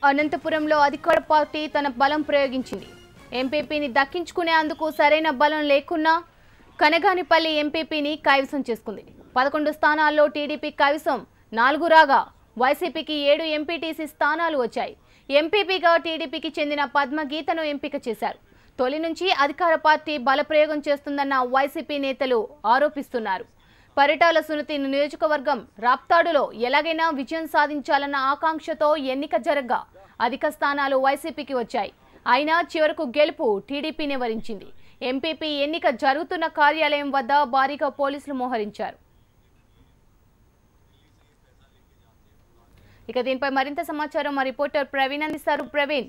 అనంతపురంలో అధికార పార్టీ తన బలం ప్రయోగించింది. ఎంపీపీని దక్కించుకునేందుకు సరైన బలం లేకున్నా కనగానిపల్లి ఎంపీపీని కైవసం చేసుకుంది. 11 స్థానాల్లో టీడీపీ కైవసం 4 రాగా వైసీపీకి 7 ఎంపీటీసీ స్థానాలు వచ్చాయి. ఎంపీపీగా టీడీపీకి చెందిన పద్మగీతను ఎంపిక చేశారు. తొలి నుంచి అధికార పార్టీ బలప్రయోగం చేస్తుందన్న వైసీపీ నేతలు ఆరోపిస్తున్నారు. పరిటాల సునీతి నియోజకవర్గం రాప్తాడులో ఎలాగైనా విజయం సాధించాలన్న ఆకాంక్షతో ఎన్నిక జరగ్గా అధిక స్థానాలు వైసీపీకి వచ్చాయి. అయినా చివరకు గెలుపు టీడీపీనే వరించింది. ఎంపీపీ ఎన్నిక జరుగుతున్న కార్యాలయం వద్ద భారీగా పోలీసులు మోహరించారు. ఇక దీనిపై మరింత సమాచారం మా రిపోర్టర్ ప్రవీణ్ అందిస్తారు. ప్రవీణ్,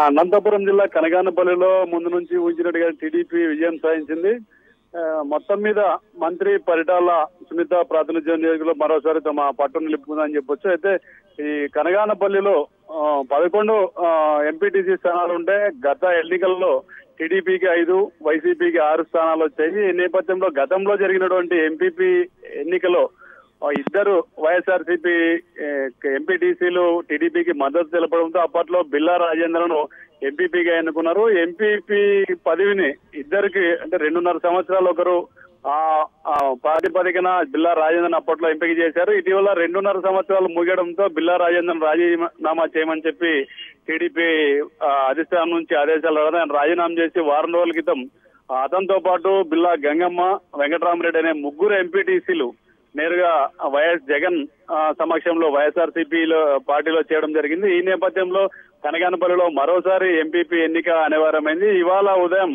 అనంతపురం జిల్లా కనగానపల్లిలో ముందు నుంచి ఊహించినట్టుగా టీడీపీ విజయం సాధించింది. మొత్తం మీద మంత్రి పరిటాల సునీత ప్రాతినిధ్యం నియోజకవర్గంలో మరోసారి తమ పట్టును నిలుపుకుందని చెప్పొచ్చు. అయితే ఈ కనగానపల్లిలో 11 ఎంపీటీసీ స్థానాలు ఉంటే గత ఎన్నికల్లో టీడీపీకి 5, వైసీపీకి 6 స్థానాలు వచ్చాయి. ఈ నేపథ్యంలో గతంలో జరిగినటువంటి ఎంపీపీ ఎన్నికలో 2 వైఎస్ఆర్సీపీ ఎంపీటీసీలు టీడీపీకి మద్దతు తెలపడంతో అప్పట్లో బిల్లా రాజేంద్రను ఎంపీపీగా ఎన్నుకున్నారు. ఎంపీపీ పదవిని ఇద్దరికి అంటే 2.5 సంవత్సరాలు ఒకరు ప్రాతిపదికన బిల్లా రాజేంద్రన్ అప్పట్లో ఎంపిక చేశారు. ఇటీవల 2.5 సంవత్సరాలు ముగియడంతో బిల్లా రాజేంద్రన్ రాజీనామా చేయమని చెప్పి టీడీపీ అధిష్టానం నుంచి ఆదేశాలు రావడం, ఆయన రాజీనామా చేసి వారం రోజుల క్రితం అతనితో పాటు బిల్లా గంగమ్మ, వెంకటరామరెడ్డి అనే 3 ఎంపీటీసీలు నేరుగా వైఎస్ జగన్ సమక్షంలో వైఎస్ఆర్సీపీలో పార్టీలో చేయడం జరిగింది. ఈ నేపథ్యంలో కనగానపల్లిలో మరోసారి ఎంపీపీ ఎన్నిక అనివార్యమైంది. ఇవాళ ఉదయం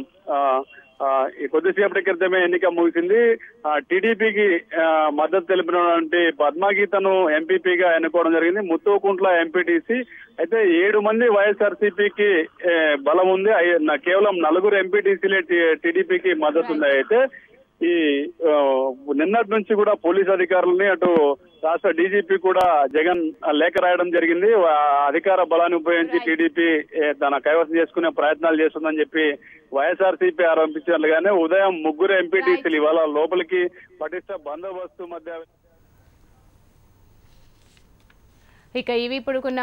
కొద్దిసేపటి క్రితమే ఎన్నిక ముగిసింది. టీడీపీకి మద్దతు తెలిపినటువంటి పద్మగీతను ఎంపీపీగా ఎన్నుకోవడం జరిగింది. ముత్తూకుంట్ల ఎంపీటీసీ. అయితే 7 మంది వైఎస్ఆర్సీపీకి బలం ఉంది. కేవలం 4 ఎంపీటీసీలే టీడీపీకి మద్దతు ఉంది. అయితే ఈ నిన్నటి నుంచి కూడా పోలీస్ అధికారులని అటు రాష్ట్ర డీజీపీ కూడా జగన్ లేఖ రాయడం జరిగింది. అధికార బలాన్ని ఉపయోగించి టీడీపీ తన కైవసం చేసుకునే ప్రయత్నాలు చేస్తుందని చెప్పి వైఎస్ఆర్సీపీ ఆరోపించినట్లుగానే ఉదయం 3 ఎంపీటీసీలు ఇవాళ లోపలికి పటిష్ట బందోబస్తు మధ్య ఇక ఇవి ఇప్పుడుకున్న